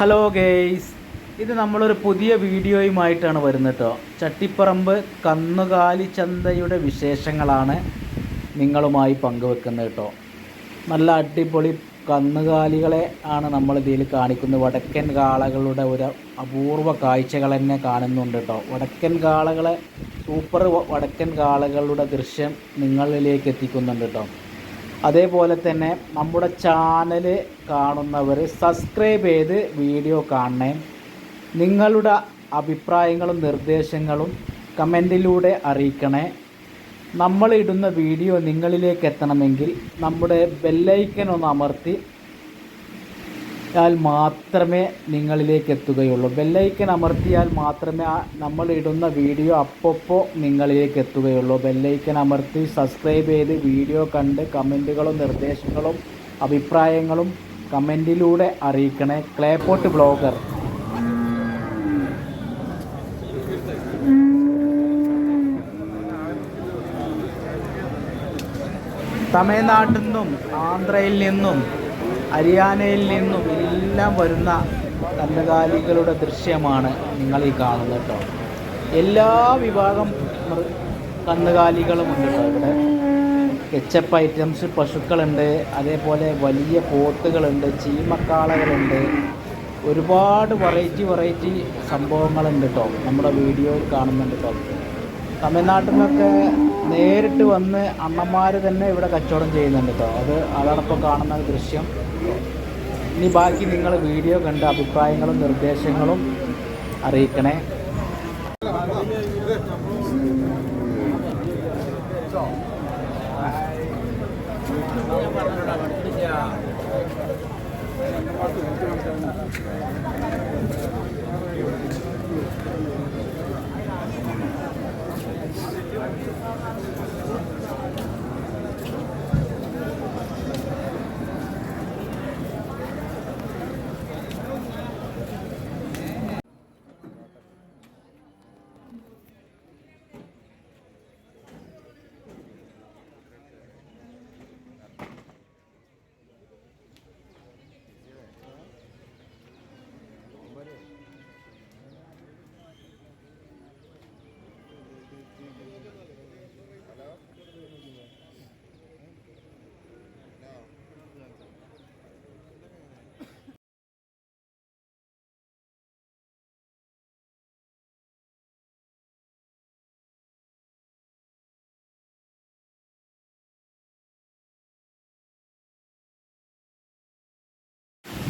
Hello guys, ഇത് നമ്മളൊരു പുതിയ വീഡിയോയുമായിട്ടാണ് വരുന്നത് കേട്ടോ. ചട്ടിപ്പറമ്പ് കന്നുകാലി ചന്തയുടെ വിശേഷങ്ങളാണ് നിങ്ങളുമായി പങ്കുവെക്കുന്നത് കേട്ടോ. നല്ല അടിപൊളി കന്നുകാലികളെ ആണ് നമ്മൾ ഇതിൽ കാണിക്കുന്നത്. വടക്കൻ കാളകളുടെ ഒരു അപൂർവ കാഴ്ചകൾ തന്നെ കാണുന്നുണ്ട് കേട്ടോ. വടക്കൻ കാളകളെ സൂപ്പർ വടക്കൻ കാളകളുടെ ദൃശ്യം നിങ്ങളിലേക്ക് എത്തിക്കുന്നുണ്ട് കേട്ടോ. അതേപോലെ തന്നെ നമ്മുടെ ചാനൽ കാണുന്നവർ സബ്സ്ക്രൈബ് ചെയ്ത് വീഡിയോ കാണണേ. നിങ്ങളുടെ അഭിപ്രായങ്ങളും നിർദ്ദേശങ്ങളും കമൻറ്റിലൂടെ അറിയിക്കണേ. നമ്മളിടുന്ന വീഡിയോ നിങ്ങളിലേക്ക് എത്തണമെങ്കിൽ നമ്മുടെ ബെല്ലൈക്കൻ ഒന്ന് അമർത്തി ാൽ മാത്രമേ നിങ്ങളിലേക്ക് എത്തുകയുള്ളൂ. ബെല്ലൈക്കൻ അമർത്തിയാൽ മാത്രമേ നമ്മളിടുന്ന വീഡിയോ അപ്പോൾ നിങ്ങളിലേക്ക് എത്തുകയുള്ളൂ. ബെല്ലൈക്കൻ അമർത്തി സബ്സ്ക്രൈബ് ചെയ്ത് വീഡിയോ കണ്ട് കമൻറ്റുകളും നിർദ്ദേശങ്ങളും അഭിപ്രായങ്ങളും കമൻറ്റിലൂടെ അറിയിക്കണേ. ക്ലേപോട്ട് ബ്ലോഗർ. തമിഴ്നാട്ടിൽ നിന്നും ആന്ധ്രയിൽ നിന്നും ഹരിയാനയിൽ നിന്നും എല്ലാം വരുന്ന കന്നുകാലികളുടെ ദൃശ്യമാണ് നിങ്ങൾ ഈ കാണുന്നത് കേട്ടോ. എല്ലാ വിഭാഗം കന്നുകാലികളും ഉണ്ട് കേട്ടോ. ഇവിടെ കെച്ചപ്പ് ഐറ്റംസ് പശുക്കളുണ്ട്, അതേപോലെ വലിയ പോത്തുകളുണ്ട്, ചീമക്കാളകളുണ്ട്, ഒരുപാട് വെറൈറ്റി സംഭവങ്ങളുണ്ട് കേട്ടോ. നമ്മുടെ വീഡിയോയിൽ കാണുന്നുണ്ട് കേട്ടോ. തമിഴ്നാട്ടിൽ നിന്നൊക്കെ നേരിട്ട് വന്ന് അണ്ണന്മാർ തന്നെ ഇവിടെ കച്ചവടം ചെയ്യുന്നുണ്ട് കേട്ടോ. അതോടൊപ്പം കാണുന്ന ദൃശ്യം. ഇനി ബാക്കി നിങ്ങൾ വീഡിയോ കണ്ട് അഭിപ്രായങ്ങളും നിർദ്ദേശങ്ങളും അറിയിക്കണേ.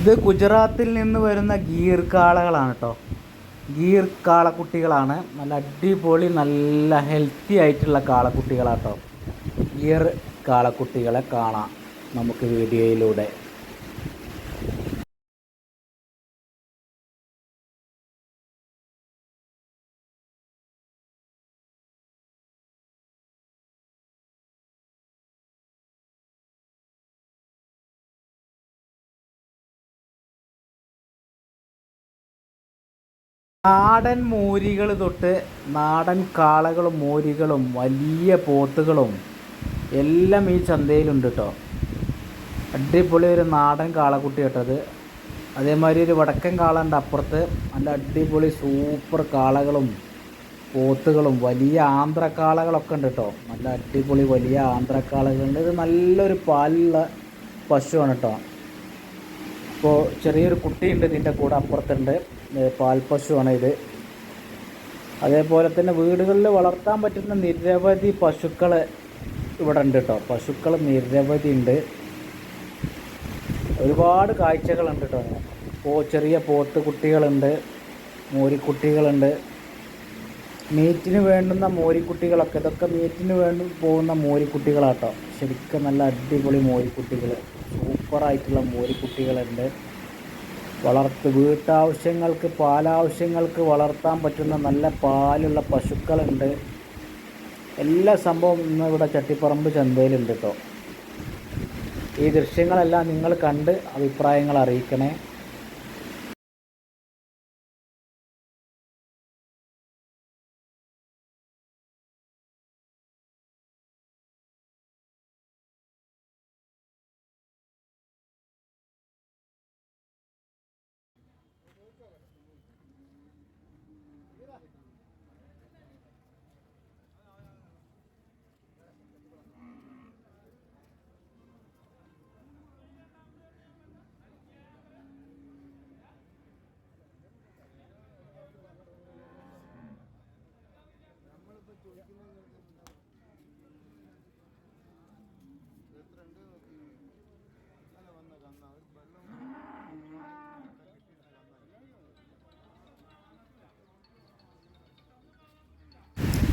ഇത് ഗുജറാത്തിൽ നിന്ന് വരുന്ന ഗീർ കാളകളാണ് കേട്ടോ. ഗീർ കാളക്കുട്ടികളാണ്. നല്ല അടിപൊളി നല്ല ഹെൽത്തി ആയിട്ടുള്ള കാളക്കുട്ടികളാട്ടോ. ഗീർ കാളക്കുട്ടികളെ കാണാം നമുക്ക് വീഡിയോയിലൂടെ. നാടൻ മോരികൾ തൊട്ട് നാടൻ കാളകളും മോരികളും വലിയ പോത്തുകളും എല്ലാം ഈ ചന്തയിലുണ്ട് കേട്ടോ. അടിപൊളി ഒരു നാടൻ കാളക്കുട്ടി കേട്ടത്. അതേമാതിരി ഒരു വടക്കൻ കാളുണ്ട് അപ്പുറത്ത്. നല്ല അടിപൊളി സൂപ്പർ കാളകളും പോത്തുകളും വലിയ ആന്ധ്രക്കാളകളൊക്കെ ഉണ്ട് കേട്ടോ. നല്ല അടിപൊളി വലിയ ആന്ധ്രക്കാളകളുണ്ട്. ഇത് നല്ലൊരു പാലുള്ള പശുവാണ് കേട്ടോ. ഇപ്പോൾ ചെറിയൊരു കുട്ടിയുണ്ട് ഇതിൻ്റെ കൂടെ അപ്പുറത്തുണ്ട്. പാൽപ്പശുവാണ് ഇത്. അതേപോലെ തന്നെ വീടുകളിൽ വളർത്താൻ പറ്റുന്ന നിരവധി പശുക്കൾ ഇവിടെ ഉണ്ട് കേട്ടോ. പശുക്കൾ നിരവധി ഉണ്ട്. ഒരുപാട് കാഴ്ചകളുണ്ട് കേട്ടോ. ചെറിയ പോത്ത് കുട്ടികളുണ്ട്, മോരിക്കുട്ടികളുണ്ട്, മീറ്റിന് വേണ്ടുന്ന മോരിക്കുട്ടികളൊക്കെ. ഇതൊക്കെ മീറ്റിന് വേണ്ടി പോകുന്ന മോരിക്കുട്ടികളാട്ടോ. ശരിക്കും നല്ല അടിപൊളി മോരിക്കുട്ടികൾ, സൂപ്പറായിട്ടുള്ള മോരിക്കുട്ടികളുണ്ട്. വീട്ടാവശ്യങ്ങൾക്ക് പാലാവശ്യങ്ങൾക്ക് വളർത്താൻ പറ്റുന്ന നല്ല പാലുള്ള പശുക്കളുണ്ട്. എല്ലാ സംഭവം ഇന്ന് ഇവിടെ ചട്ടിപ്പറമ്പ് ചന്തയിലുണ്ട് കേട്ടോ. ഈ ദൃശ്യങ്ങളെല്ലാം നിങ്ങൾ കണ്ട് അഭിപ്രായങ്ങൾ അറിയിക്കണേ.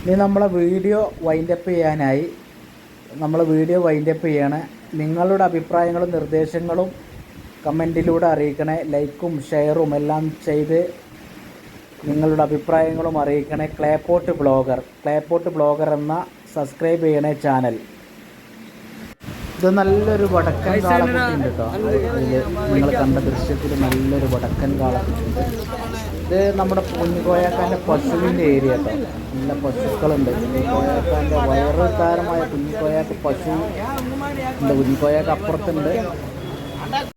ഇനി നമ്മളെ വീഡിയോ വൈൻഡപ്പ് ചെയ്യാനായി. ചെയ്യണേ. നിങ്ങളുടെ അഭിപ്രായങ്ങളും നിർദ്ദേശങ്ങളും കമൻറ്റിലൂടെ അറിയിക്കണേ. ലൈക്കും ഷെയറും എല്ലാം ചെയ്ത് നിങ്ങളുടെ അഭിപ്രായങ്ങളും അറിയിക്കണേ. ക്ലേപോട്ട് ബ്ലോഗർ എന്ന സബ്സ്ക്രൈബ് ചെയ്യണേ ചാനൽ. ഇത് നല്ലൊരു വടക്കൻ കാളക്കുട്ടി ഉണ്ട് കേട്ടോ. ഇതിൽ നിങ്ങൾ കണ്ട ദൃശ്യത്തിൽ നല്ലൊരു വടക്കൻ കാളക്കുട്ടി ഉണ്ട്. ഇത് നമ്മുടെ കുഞ്ഞിക്കോയാക്കാൻ്റെ പശുവിൻ്റെ ഏരിയ കേട്ടോ. നല്ല പശുക്കളുണ്ട്. കുഞ്ഞിക്കോയാക്കാൻ്റെ വയറുതാരമായ കുഞ്ഞിക്കോയാക്ക് പശു ഉണ്ട്. കുഞ്ഞിക്കോയാക്ക് അപ്പുറത്തുണ്ട്.